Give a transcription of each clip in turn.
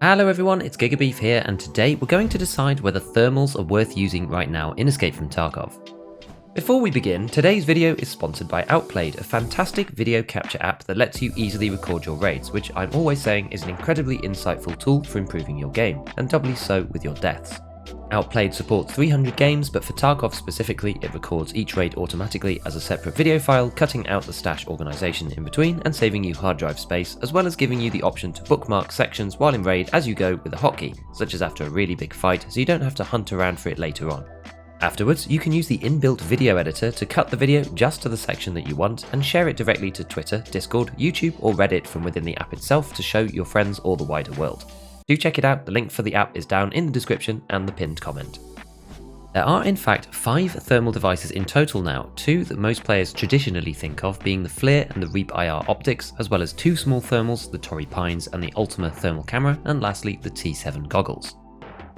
Hello everyone, it's GigaBeef here, and today we're going to decide whether thermals are worth using right now in Escape from Tarkov. Before we begin, today's video is sponsored by Outplayed, a fantastic video capture app that lets you easily record your raids, which I'm always saying is an incredibly insightful tool for improving your game, and doubly so with your deaths. Outplayed supports 300 games, but for Tarkov specifically, it records each raid automatically as a separate video file, cutting out the stash organisation in between and saving you hard drive space, as well as giving you the option to bookmark sections while in raid as you go with a hotkey, such as after a really big fight, so you don't have to hunt around for it later on. Afterwards, you can use the inbuilt video editor to cut the video just to the section that you want and share it directly to Twitter, Discord, YouTube or Reddit from within the app itself to show your friends or the wider world. Do check it out, the link for the app is down in the description and the pinned comment. There are in fact 5 thermal devices in total now, 2 that most players traditionally think of being the FLIR and the Reap IR optics, as well as 2 small thermals, the Torrey Pines and the Ultima Thermal camera, and lastly the T7 goggles.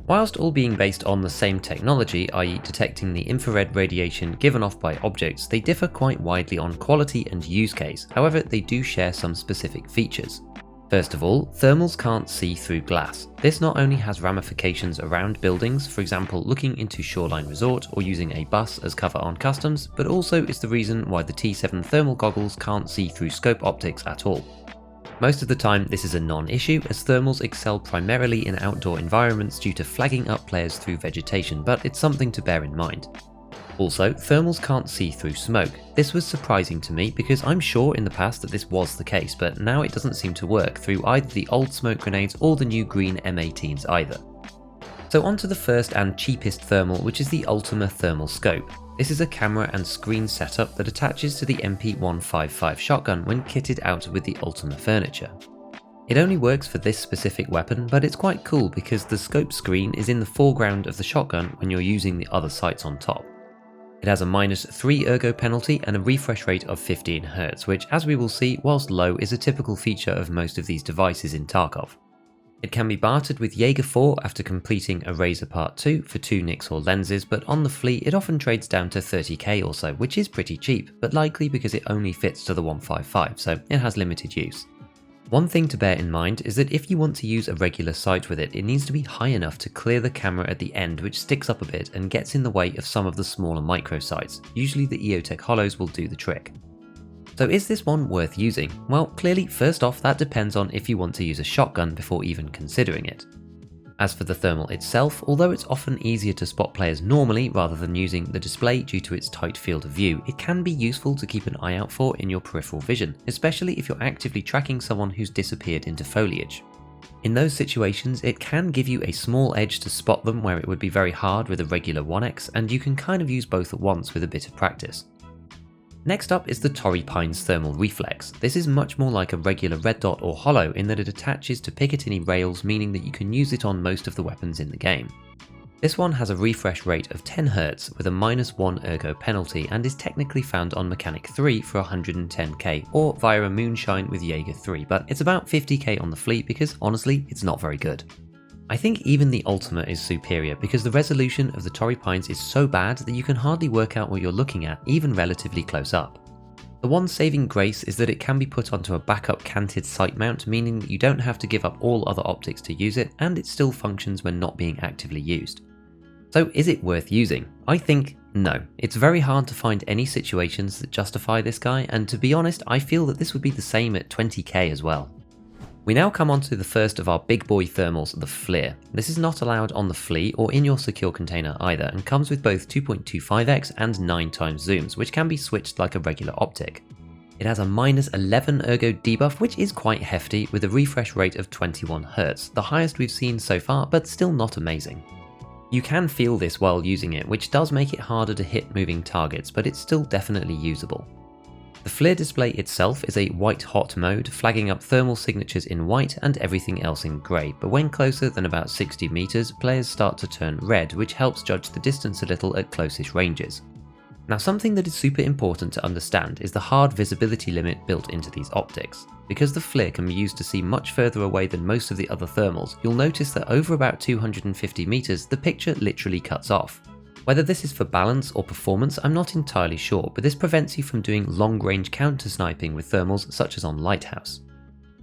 Whilst all being based on the same technology, i.e. detecting the infrared radiation given off by objects, they differ quite widely on quality and use case, however they do share some specific features. First of all, thermals can't see through glass. This not only has ramifications around buildings, for example looking into Shoreline Resort or using a bus as cover on customs, but also is the reason why the T7 thermal goggles can't see through scope optics at all. Most of the time this is a non-issue, as thermals excel primarily in outdoor environments due to flagging up players through vegetation, but it's something to bear in mind. Also, thermals can't see through smoke. This was surprising to me because I'm sure in the past that this was the case, but now it doesn't seem to work through either the old smoke grenades or the new green M18s either. So on to the first and cheapest thermal, which is the Ultima Thermal scope. This is a camera and screen setup that attaches to the MP155 shotgun when kitted out with the Ultima furniture. It only works for this specific weapon, but it's quite cool because the scope screen is in the foreground of the shotgun when you're using the other sights on top. It has a -3 ergo penalty and a refresh rate of 15 Hz, which as we will see, whilst low, is a typical feature of most of these devices in Tarkov. It can be bartered with Jaeger 4 after completing a Razor Part 2 for 2 nicks or lenses, but on the fleet it often trades down to 30k or so, which is pretty cheap, but likely because it only fits to the 155, so it has limited use. One thing to bear in mind is that if you want to use a regular sight with it, it needs to be high enough to clear the camera at the end, which sticks up a bit and gets in the way of some of the smaller micro sights. Usually the EOTech Hollows will do the trick. So is this one worth using? Well, clearly first off that depends on if you want to use a shotgun before even considering it. As for the thermal itself, although it's often easier to spot players normally rather than using the display due to its tight field of view, it can be useful to keep an eye out for in your peripheral vision, especially if you're actively tracking someone who's disappeared into foliage. In those situations, it can give you a small edge to spot them where it would be very hard with a regular 1x, and you can kind of use both at once with a bit of practice. Next up is the Torrey Pines Thermal Reflex. This is much more like a regular red dot or hollow in that it attaches to Picatinny rails, meaning that you can use it on most of the weapons in the game. This one has a refresh rate of 10 Hz with a -1 ergo penalty and is technically found on Mechanic 3 for 110k or via a Moonshine with Jaeger 3, but it's about 50k on the fleet because honestly it's not very good. I think even the Ultima is superior because the resolution of the Torrey Pines is so bad that you can hardly work out what you're looking at, even relatively close up. The one saving grace is that it can be put onto a backup canted sight mount, meaning that you don't have to give up all other optics to use it, and it still functions when not being actively used. So is it worth using? I think no. It's very hard to find any situations that justify this guy, and to be honest I feel that this would be the same at 20k as well. We now come on to the first of our big boy thermals, the FLIR. This is not allowed on the fleet or in your secure container either, and comes with both 2.25x and 9x zooms, which can be switched like a regular optic. It has a -11 ergo debuff, which is quite hefty, with a refresh rate of 21 Hz, the highest we've seen so far, but still not amazing. You can feel this while using it, which does make it harder to hit moving targets, but it's still definitely usable. The FLIR display itself is a white hot mode, flagging up thermal signatures in white and everything else in grey, but when closer than about 60 meters, players start to turn red, which helps judge the distance a little at closest ranges. Now something that is super important to understand is the hard visibility limit built into these optics. Because the FLIR can be used to see much further away than most of the other thermals, you'll notice that over about 250 meters, the picture literally cuts off. Whether this is for balance or performance, I'm not entirely sure, but this prevents you from doing long-range counter-sniping with thermals such as on Lighthouse.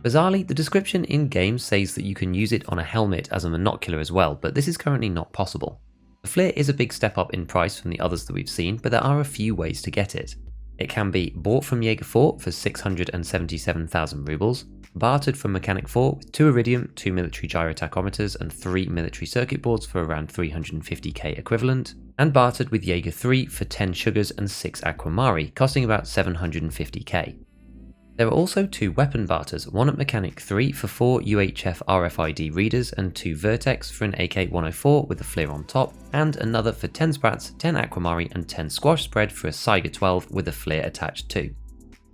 Bizarrely, the description in-game says that you can use it on a helmet as a monocular as well, but this is currently not possible. The FLIR is a big step up in price from the others that we've seen, but there are a few ways to get it. It can be bought from Jaeger 4 for 677,000 rubles, bartered from Mechanic 4 with 2 Iridium, 2 military gyrotachometers and 3 military circuit boards for around 350k equivalent, and bartered with Jaeger 3 for 10 sugars and 6 aquamari, costing about 750k. There are also 2 weapon barters, one at Mechanic 3 for 4 UHF RFID readers and 2 Vertex for an AK-104 with a FLIR on top, and another for 10 Sprats, 10 Aquamari and 10 Squash Spread for a Saiga 12 with a FLIR attached too.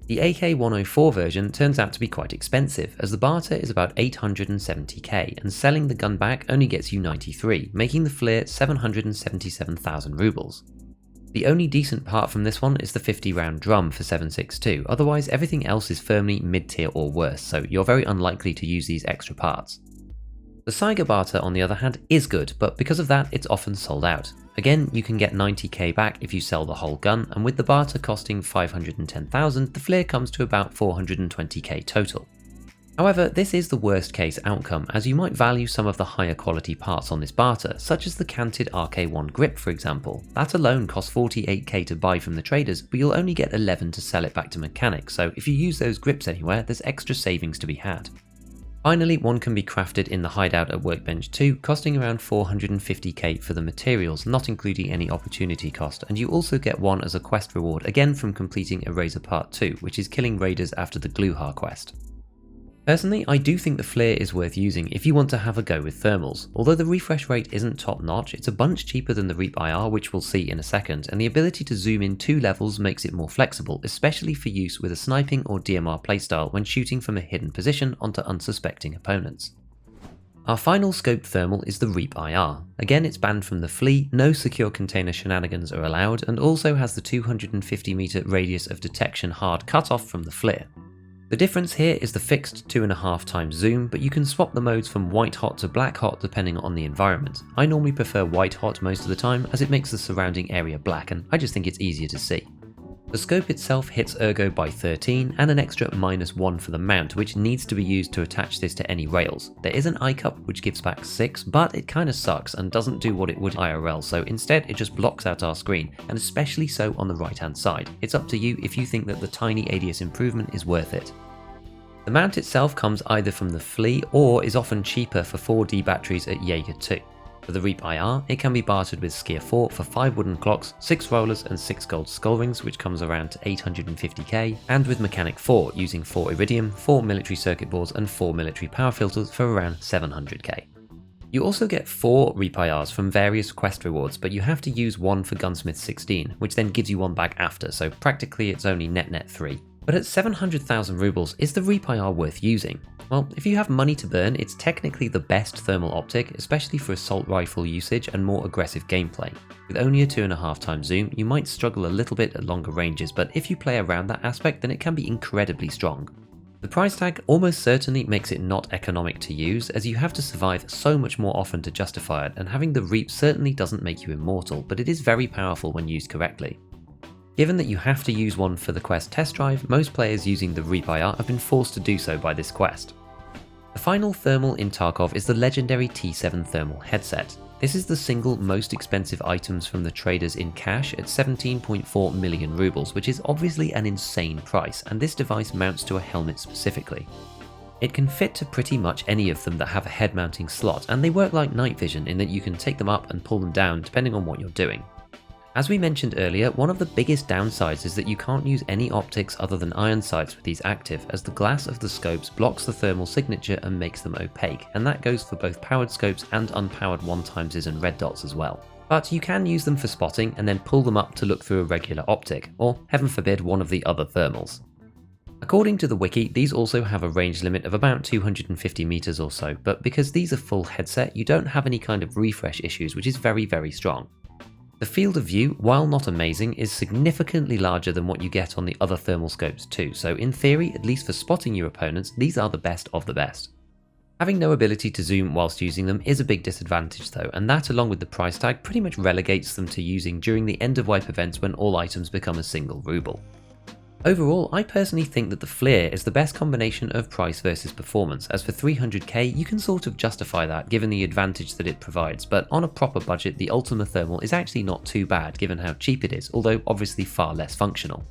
The AK-104 version turns out to be quite expensive, as the barter is about 870k and selling the gun back only gets you 93, making the FLIR 777,000 rubles. The only decent part from this one is the 50 round drum for 7.62, otherwise everything else is firmly mid-tier or worse, so you're very unlikely to use these extra parts. The Saiga barter on the other hand is good, but because of that it's often sold out. Again, you can get 90k back if you sell the whole gun, and with the barter costing 510,000, the FLIR comes to about 420k total. However, this is the worst case outcome, as you might value some of the higher quality parts on this barter, such as the canted RK1 grip for example. That alone costs 48k to buy from the traders, but you'll only get 11 to sell it back to mechanics, so if you use those grips anywhere, there's extra savings to be had. Finally, one can be crafted in the hideout at Workbench 2, costing around 450k for the materials, not including any opportunity cost, and you also get one as a quest reward, again from completing Eraser Part 2, which is killing raiders after the Gluhar quest. Personally, I do think the FLIR is worth using if you want to have a go with thermals. Although the refresh rate isn't top notch, it's a bunch cheaper than the Reap IR, which we'll see in a second, and the ability to zoom in 2 levels makes it more flexible, especially for use with a sniping or DMR playstyle when shooting from a hidden position onto unsuspecting opponents. Our final scoped thermal is the Reap IR. Again, it's banned from the FLIR, no secure container shenanigans are allowed, and also has the 250 meter radius of detection hard cutoff from the FLIR. The difference here is the fixed 2.5 times zoom, but you can swap the modes from white hot to black hot depending on the environment. I normally prefer white hot most of the time, as it makes the surrounding area black, and I just think it's easier to see. The scope itself hits ergo by 13 and an extra -1 for the mount, which needs to be used to attach this to any rails. There is an iCup which gives back 6, but it kinda sucks and doesn't do what it would IRL, so instead it just blocks out our screen, and especially so on the right hand side. It's up to you if you think that the tiny ADS improvement is worth it. The mount itself comes either from the FLIR or is often cheaper for 4D batteries at Jaeger 2. For the Reap IR, it can be bartered with Skier 4 for 5 wooden clocks, 6 rollers and 6 gold skull rings, which comes around to 850k, and with Mechanic 4 using 4 Iridium, 4 military circuit boards and 4 military power filters for around 700k. You also get 4 Reap IRs from various quest rewards, but you have to use one for Gunsmith 16, which then gives you one back after, so practically it's only net 3. But at 700,000 rubles, is the Reap IR worth using? Well, if you have money to burn, it's technically the best thermal optic, especially for assault rifle usage and more aggressive gameplay. With only a 2.5 times zoom, you might struggle a little bit at longer ranges, but if you play around that aspect, then it can be incredibly strong. The price tag almost certainly makes it not economic to use, as you have to survive so much more often to justify it, and having the Reap certainly doesn't make you immortal, but it is very powerful when used correctly. Given that you have to use one for the quest test drive, most players using the Reap IR have been forced to do so by this quest. The final thermal in Tarkov is the legendary T7 thermal headset. This is the single most expensive items from the traders in cash at 17.4 million rubles, which is obviously an insane price, and this device mounts to a helmet specifically. It can fit to pretty much any of them that have a head mounting slot, and they work like night vision in that you can take them up and pull them down depending on what you're doing. As we mentioned earlier, one of the biggest downsides is that you can't use any optics other than iron sights with these active, as the glass of the scopes blocks the thermal signature and makes them opaque, and that goes for both powered scopes and unpowered 1x's and red dots as well. But you can use them for spotting and then pull them up to look through a regular optic, or heaven forbid one of the other thermals. According to the wiki, these also have a range limit of about 250 meters or so, but because these are full headset, you don't have any kind of refresh issues, which is very strong. The field of view, while not amazing, is significantly larger than what you get on the other thermal scopes too, so in theory, at least for spotting your opponents, these are the best of the best. Having no ability to zoom whilst using them is a big disadvantage though, and that along with the price tag pretty much relegates them to using during the end of wipe events when all items become a single ruble. Overall, I personally think that the FLIR is the best combination of price versus performance, as for 300k you can sort of justify that given the advantage that it provides, but on a proper budget the Ultima Thermal is actually not too bad given how cheap it is, although obviously far less functional.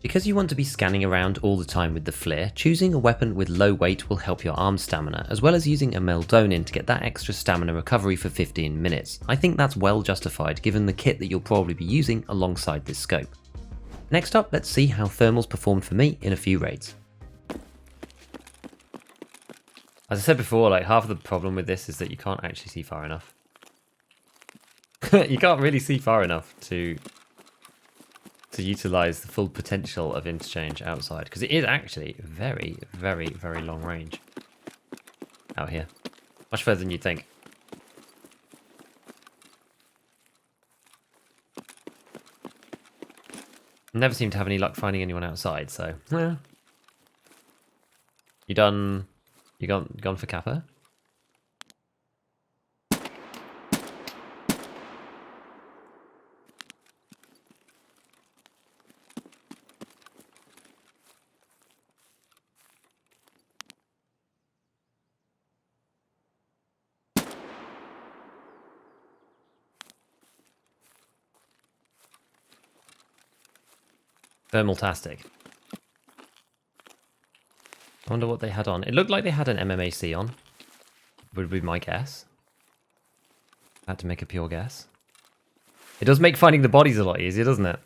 Because you want to be scanning around all the time with the FLIR, choosing a weapon with low weight will help your arm stamina, as well as using a Meldonin to get that extra stamina recovery for 15 minutes. I think that's well justified given the kit that you'll probably be using alongside this scope. Next up, let's see how thermals performed for me in a few raids. As I said before, like half of the problem with this is that you can't actually see far enough. You can't really see far enough to utilize the full potential of interchange outside, because it is actually very, very, very long range out here. Much further than you'd think. Never seem to have any luck finding anyone outside, so yeah. You done? You gone for Kappa? Thermal-tastic. I wonder what they had on. It looked like they had an MMAC on. Would be my guess. I had to make a pure guess. It does make finding the bodies a lot easier, doesn't it?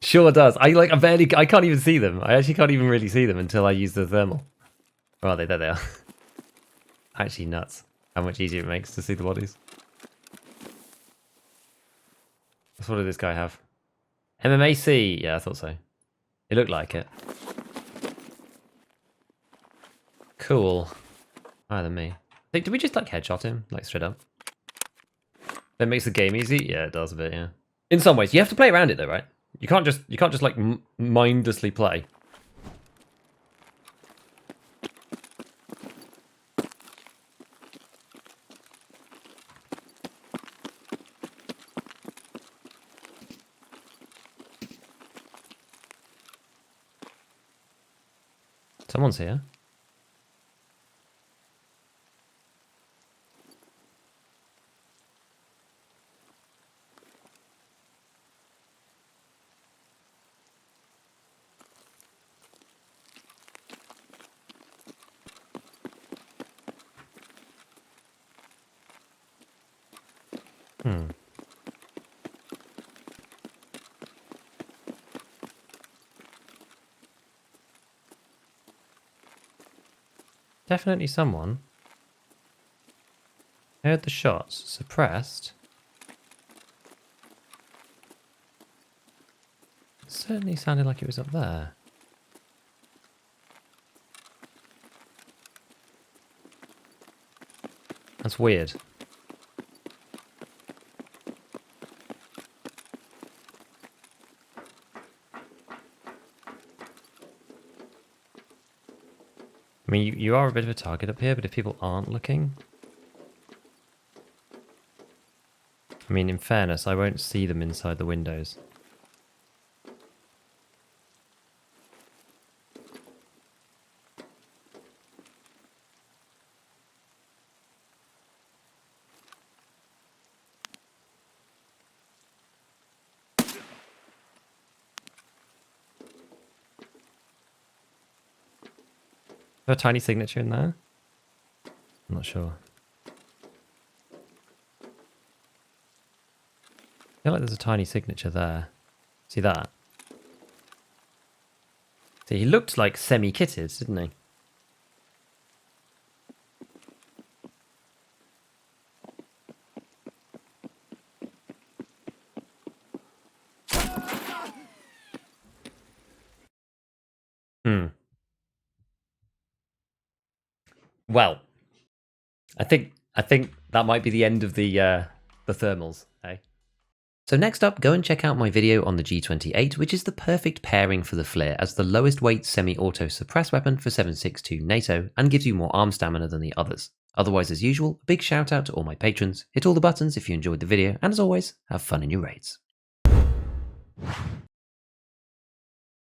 Sure does. I can't even see them. I actually can't even really see them until I use the thermal. Where are they? There they are. Actually nuts. How much easier it makes to see the bodies. What did this guy have? MMAC? Yeah, I thought so. It looked like it. Cool. Higher than me. Did we just like headshot him? Like straight up? That makes the game easy? Yeah, it does a bit, yeah. In some ways. You have to play around it though, right? You can't just like mindlessly play. Someone's here. Definitely someone. Heard the shots. Suppressed. It certainly sounded like it was up there. That's weird. I mean, you are a bit of a target up here, but if people aren't looking... I mean, in fairness, I won't see them inside the windows. Is there a tiny signature in there? I'm not sure. I feel like there's a tiny signature there. See that? See, he looked like semi-kitted, didn't he? Well, I think that might be the end of the thermals, eh? So next up, go and check out my video on the G28, which is the perfect pairing for the FLIR as the lowest weight semi-auto suppress weapon for 7.62 NATO and gives you more arm stamina than the others. Otherwise, as usual, a big shout out to all my patrons, hit all the buttons if you enjoyed the video, and as always, have fun in your raids.